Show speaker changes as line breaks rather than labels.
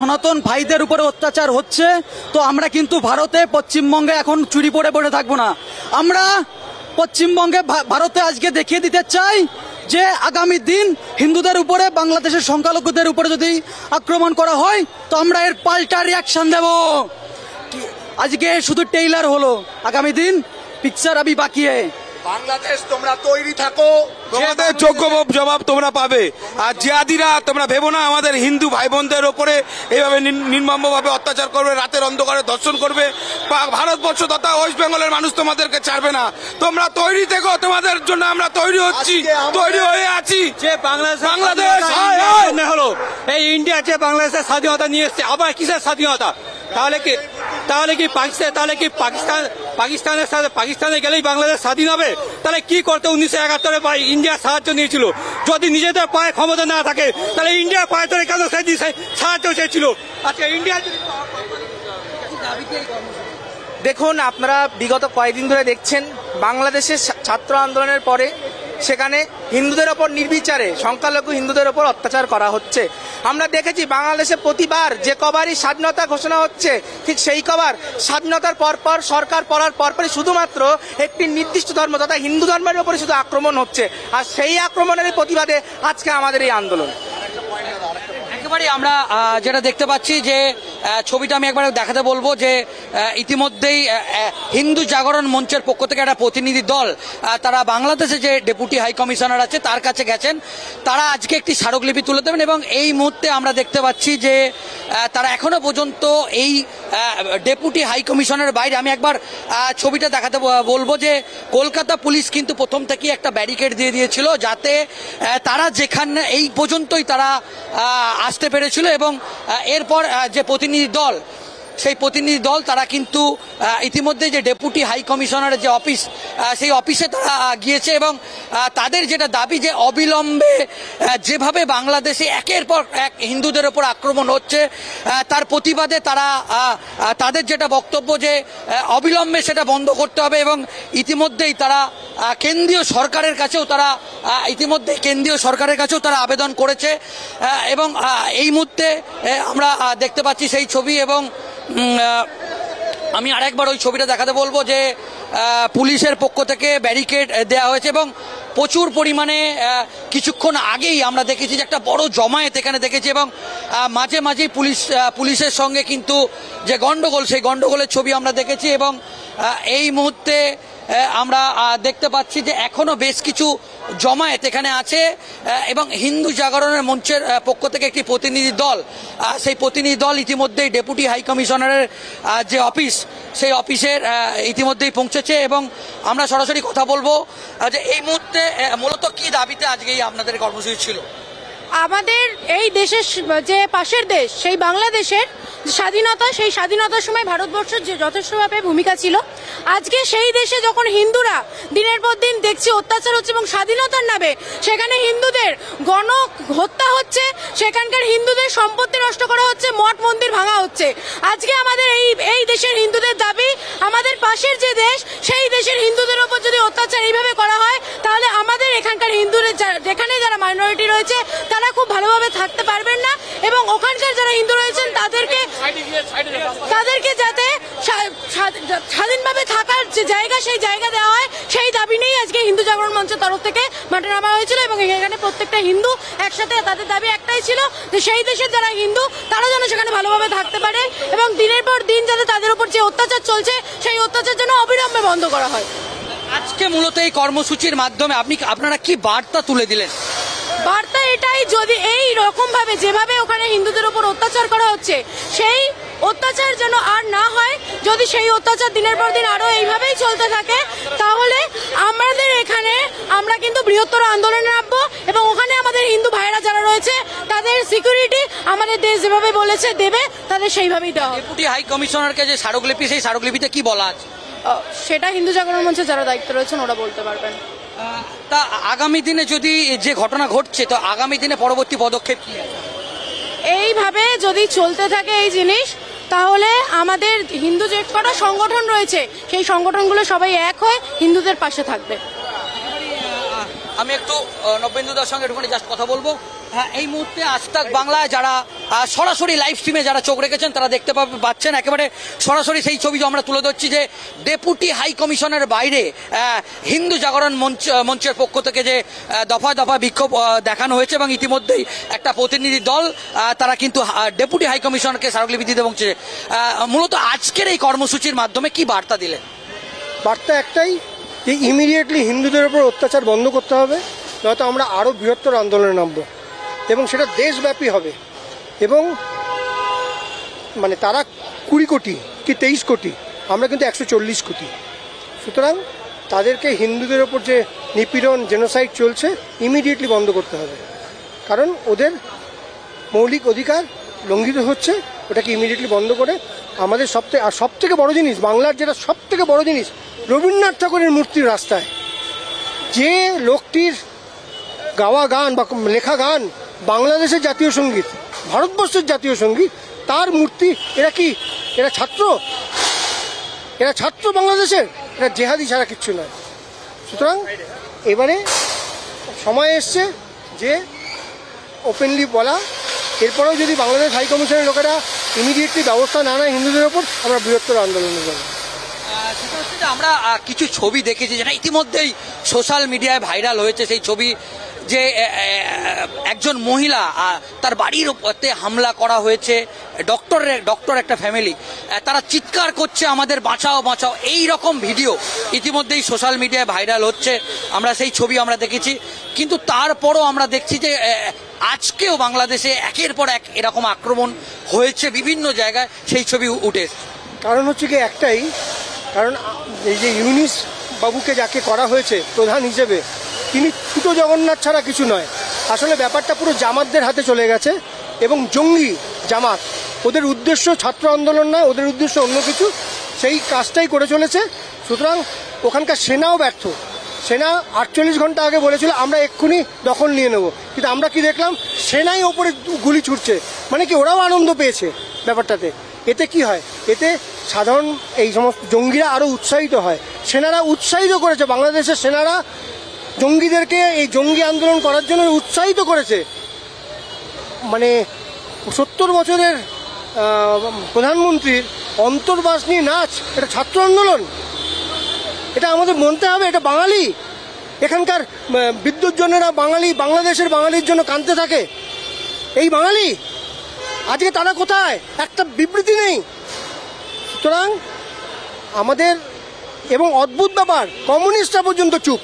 সনাতন ভাইদের উপরে অত্যাচার হচ্ছে, তো আমরা কিন্তু ভারতে পশ্চিমবঙ্গে এখন চুরি পড়ে পড়ে থাকবো না। আমরা পশ্চিমবঙ্গে ভারতে আজকে দেখিয়ে দিতে চাই যে আগামী দিন হিন্দুদের উপরে, বাংলাদেশের সংখ্যালঘুদের উপরে যদি আক্রমণ করা হয় তো আমরা এর পাল্টা রিয়াকশন দেব। আজকে শুধু টেইলার হলো, আগামী দিন পিকচার আবি বাকি है।
বাংলাদেশ তোমরা তৈরি থাকো,
তোমাদের যোগ্য জবাব তোমরা পাবে। আর জিহাদিরা তোমরা ভেবো না আমাদের হিন্দু ভাই বোনদের ওপরে এইভাবে নির্মমভাবে অত্যাচার করবে, রাতের অন্ধকারে ধর্ষণ করবে। ভারতবর্ষ তথা ওয়েস্ট বেঙ্গলের মানুষ তোমাদেরকে ছাড়বে না। তোমরা তৈরি থেকো, তোমাদের জন্য আমরা তৈরি হচ্ছি, তৈরি হয়ে আছি।
যে বাংলাদেশ হলো এই ইন্ডিয়া যে বাংলাদেশের স্বাধীনতা নিয়ে এসছে, আবার কিসের স্বাধীনতা? তাহলে কি পাকিস্তানের সাথে পাকিস্তানে গেলেই বাংলাদেশ স্বাধীন হবে? তাহলে কি করতে 1971 ইন্ডিয়া সাহায্য নিয়েছিল? যদি নিজেদের পায়ে ক্ষমতা না থাকে তাহলে ইন্ডিয়ার পায়ে ধরে কেন সাহায্য চেয়েছিল? আচ্ছা, ইন্ডিয়া
দেখুন, আপনারা বিগত কয়েকদিন ধরে দেখছেন বাংলাদেশের ছাত্র আন্দোলনের পরে সেখানে হিন্দুদের ওপর নির্বিচারে সংখ্যালঘু হিন্দুদের ওপর অত্যাচার করা হচ্ছে। আমরা দেখেছি বাংলাদেশে প্রতিবার যে কবারই স্বাধীনতা ঘোষণা হচ্ছে, ঠিক সেই কবার স্বাধীনতার পরপর সরকার পড়ার পরপরই শুধুমাত্র একটি নির্দিষ্ট ধর্ম তথা হিন্দু ধর্মের উপরে শুধু আক্রমণ হচ্ছে। আর সেই আক্রমণের প্রতিবাদে আজকে আমাদের এই আন্দোলন।
একেবারে আমরা যেটা দেখতে পাচ্ছি যে ছবিটা আমি একবার দেখাতে বলবো যে ইতিমধ্যেই হিন্দু জাগরণ মঞ্চের পক্ষ থেকে একটা প্রতিনিধি দল তারা বাংলাদেশে যে ডেপুটি হাই কমিশনার আছে তার কাছে গেছেন। তারা আজকে একটি স্মারকলিপি তুলে দেবেন এবং এই মুহূর্তে আমরা দেখতে পাচ্ছি যে তারা এখনো পর্যন্ত এই ডেপুটি হাই কমিশনারের বাইরে, আমি একবার ছবিটা দেখাতে বলবো যে কলকাতা পুলিশ কিন্তু প্রথম থেকেই একটা ব্যারিকেড দিয়ে দিয়েছিল যাতে তারা যেখানে এই পর্যন্তই তারা আসতে পেরেছিল। এবং এরপর যে প্রতিনিধি দল, সেই প্রতিনিধি দল তারা কিন্তু ইতিমধ্যে যে ডেপুটি হাই কমিশনারের যে অফিস, সেই অফিসে তারা গিয়েছে এবং তাদের যেটা দাবি যে অবিলম্বে যেভাবে বাংলাদেশে একের পর এক হিন্দুদের ওপর আক্রমণ হচ্ছে তার প্রতিবাদে তারা তাদের যেটা বক্তব্য যে অবিলম্বে সেটা বন্ধ করতে হবে। এবং ইতিমধ্যেই তারা কেন্দ্রীয় সরকারের কাছেও তারা আবেদন করেছে। এবং এই মুহূর্তে আমরা দেখতে পাচ্ছি সেই ছবি এবং আমি আরেকবার ওই ছবিটা দেখাতে বলবো যে পুলিশের পক্ষ থেকে ব্যারিকেড দেওয়া হয়েছে এবং প্রচুর পরিমাণে কিছুক্ষণ আগেই আমরা দেখেছি যে একটা বড় জমায়েত এখানে দেখেছি এবং মাঝে মাঝেই পুলিশের সঙ্গে কিন্তু যে গন্ডগোল, সেই গন্ডগোলের ছবি আমরা দেখেছি। এবং এই মুহূর্তে আমরা দেখতে পাচ্ছি যে এখনো বেশ কিছু জমায়েত এখানে আছে এবং হিন্দু জাগরণের মঞ্চের পক্ষ থেকে একটি প্রতিনিধি দল, সেই প্রতিনিধি দল ইতিমধ্যেই ডেপুটি হাই কমিশনারের যে অফিস, সেই অফিসের ইতিমধ্যেই পৌঁছেছে এবং আমরা সরাসরি কথা বলবো যে এই মুহূর্তে মূলত কি দাবিতে আজকে আপনাদের কর্মসূচি ছিল?
আমাদের এই দেশের যে পাশের দেশ সেই বাংলাদেশের স্বাধীনতা, সেই স্বাধীনতার সময় ভারতবর্ষের যে যথেষ্টভাবে ভূমিকা ছিল। আজকে সেই দেশে যখন হিন্দুরা দিনের পর দিন দেখছি অত্যাচার হচ্ছে এবং স্বাধীনতার নামে সেখানে হিন্দুদের গণ হত্যা হচ্ছে, সেখানকার হিন্দুদের সম্পত্তি নষ্ট করা হচ্ছে, মঠ মন্দির ভাঙা হচ্ছে। আজকে আমাদের এই দেশের হিন্দুদের দাবি, আমাদের পাশের যে দেশ সেই দেশের হিন্দুদের ওপর যদি অত্যাচার এইভাবে করা হয় তাহলে আমাদের এখানকার হিন্দুদের যেখানে যারা মাইনরিটি রয়েছে তারা খুব ভালোভাবে থাকতে পারবেন না এবং ওখানকার যারা হিন্দু রয়েছেন তাদেরকে যাতে স্বাধীনভাবে থাকার যে জায়গা, সেই জায়গা দেওয়া হয়, সেই দাবি নিয়েই আজকে হিন্দু জাগরণ মঞ্চের তরফ থেকে মাঠে নামা হয়েছিল। এবং এখানে প্রত্যেকটা হিন্দু একসাথে, তাদের দাবি একটাই ছিল যে সেই দেশের যারা হিন্দু তারা যেন সেখানে ভালোভাবে থাকতে পারে এবং দিনের পর দিন যাতে তাদের উপর যে অত্যাচার চলছে সেই অত্যাচার যেন অবিলম্বে বন্ধ করা হয়।
আজকে মূলত এই কর্মসূচির মাধ্যমে আপনারা কি বার্তা তুলে দিলেন?
বার্তা এটাই, যদি এই রকম ভাবে যেভাবে ওখানে হিন্দুদের উপর অত্যাচার করা হচ্ছে সেই অত্যাচার যেন আর না হয়। যদি সেই অত্যাচার দিনের পর দিন আরো এইভাবেই চলতে থাকে তাহলে আমাদের এখানে আমরা কিন্তু বৃহত্তর আন্দোলনে নামবো এবং ওখানে আমাদের হিন্দু ভাইরা যারা রয়েছে তাদের সিকিউরিটি আমাদের দেশ যেভাবে বলেছে দেবে, তাদের সেইভাবেই দেওয়া।
ডেপুটি হাই কমিশনারকে যে স্মারকলিপি, সেই স্মারকলিপিতে কি বলা আছে?
সেটা হিন্দু জাগরণ মঞ্চে যারা দায়িত্ব রয়েছেন ওরা বলতে পারবেন।
তা আগামী দিনে যদি যে ঘটনা ঘটছে তো আগামী দিনে পরবর্তী পদক্ষেপ কি?
এইভাবে যদি চলতে থাকে এই জিনিস তাহলে আমাদের হিন্দু যে কটা সংগঠন রয়েছে সেই সংগঠনগুলো সবাই এক হয়ে হিন্দুদের পাশে থাকবে।
আমি একটু নবেন্দুদার সঙ্গে একটুখানি জাস্ট কথা বলবো। হ্যাঁ, এই মুহূর্তে আজ তাক বাংলায় যারা সরাসরি লাইভ স্ট্রিমে যারা চোখ রেখেছেন তারা দেখতে পাচ্ছেন একেবারে সরাসরি সেই ছবি আমরা তুলে ধরছি যে ডেপুটি হাই কমিশনের বাইরে হিন্দু জাগরণ মঞ্চের পক্ষ থেকে যে দফায় দফায় বিক্ষোভ দেখানো হয়েছে এবং ইতিমধ্যেই একটা প্রতিনিধি দল তারা কিন্তু ডেপুটি হাই কমিশনকে স্মারকলিপি দিতে এবং মূলত আজকের এই কর্মসূচির মাধ্যমে কি বার্তা দিলেন?
বার্তা একটাই যে ইমিডিয়েটলি হিন্দুদের উপর অত্যাচার বন্ধ করতে হবে, নয়তো আমরা আরও বৃহত্তর আন্দোলনে নামবো এবং সেটা দেশব্যাপী হবে। এবং মানে তারা 20 কোটি কি 23 কোটি, আমরা কিন্তু 140 কোটি। সুতরাং তাদেরকে হিন্দুদের ওপর যে নিপীড়ন জেনোসাইড চলছে ইমিডিয়েটলি বন্ধ করতে হবে, কারণ ওদের মৌলিক অধিকার লঙ্ঘিত হচ্ছে। ওটাকে ইমিডিয়েটলি বন্ধ করে আমাদের সবথেকে বড় জিনিস, বাংলার যেটা সবথেকে বড় জিনিস, রবীন্দ্রনাথ ঠাকুরের মূর্তির রাস্তায় যে লোকটির গাওয়া গান বা লেখা গান বাংলাদেশের জাতীয় সঙ্গীত, ভারতবর্ষের জাতীয় সঙ্গীত, তার মূর্তি, এরা ছাত্র বাংলাদেশের, এরা জেহাদি ছাড়া কিচ্ছু নয়। সুতরাং এবারে সময় এসছে যে ওপেনলি বলা, এরপরেও যদি বাংলাদেশ হাই কমিশনের লোকেরা ইমিডিয়েটলি ব্যবস্থা না নেয় হিন্দুদের ওপর, আমরা বৃহত্তর আন্দোলনে যাব।
সেটা হচ্ছে যে আমরা কিছু ছবি দেখেছি যেটা ইতিমধ্যেই সোশ্যাল মিডিয়ায় ভাইরাল হয়েছে। সেই ছবি যে একজন মহিলা তার বাড়ির উপরে হামলা করা হয়েছে, ডক্টর একটা ফ্যামিলি, তারা চিৎকার করছে আমাদের বাঁচাও বাঁচাও, এই রকম ভিডিও ইতিমধ্যেই সোশ্যাল মিডিয়ায় ভাইরাল হচ্ছে। আমরা সেই ছবি আমরা দেখেছি, কিন্তু তারপরও আমরা দেখছি যে আজকেও বাংলাদেশে একের পর এক এরকম আক্রমণ হয়েছে বিভিন্ন জায়গায়, সেই ছবি উঠে।
কারণ হচ্ছে কি একটাই, কারণ এই যে ইউনিস বাবুকে যাকে করা হয়েছে প্রধান হিসেবে, তিনি ছোটো জগন্নাথ ছাড়া কিছু নয়। আসলে ব্যাপারটা পুরো জামাতদের হাতে চলে গেছে এবং জঙ্গি জামাত, ওদের উদ্দেশ্য ছাত্র আন্দোলন নয়, ওদের উদ্দেশ্য অন্য কিছু, সেই কাজটাই করে চলেছে। সুতরাং ওখানকার সেনাও ব্যর্থ। সেনা 48 ঘন্টা আগে বলেছিল আমরা এক্ষুনি দখল নিয়ে নেব, কিন্তু আমরা কি দেখলাম, সেনাই ওপরে গুলি ছুটছে। মানে কি, ওরাও আনন্দ পেয়েছে ব্যাপারটাতে। এতে কি হয়, এতে সাধারণ এই সমস্ত জঙ্গিরা আরও উৎসাহিত হয়। সেনারা উৎসাহিত করেছে, বাংলাদেশের সেনারা জঙ্গিদেরকে এই জঙ্গি আন্দোলন করার জন্য উৎসাহিত করেছে। মানে 70 বছরের প্রধানমন্ত্রীর অন্তর্বাসনী নাচ, এটা ছাত্র আন্দোলন, এটা আমাদের মানতে হবে। এটা বাঙালি, এখানকার বিদ্যুৎজনেরা বাঙালি, বাংলাদেশের বাঙালির জন্য কাঁদতে থাকে। এই বাঙালি আজকে তারা কোথায়, একটা বিবৃতি নেই। সুতরাং আমাদের, এবং অদ্ভুত ব্যাপার, কমিউনিস্টরা পর্যন্ত চুপ।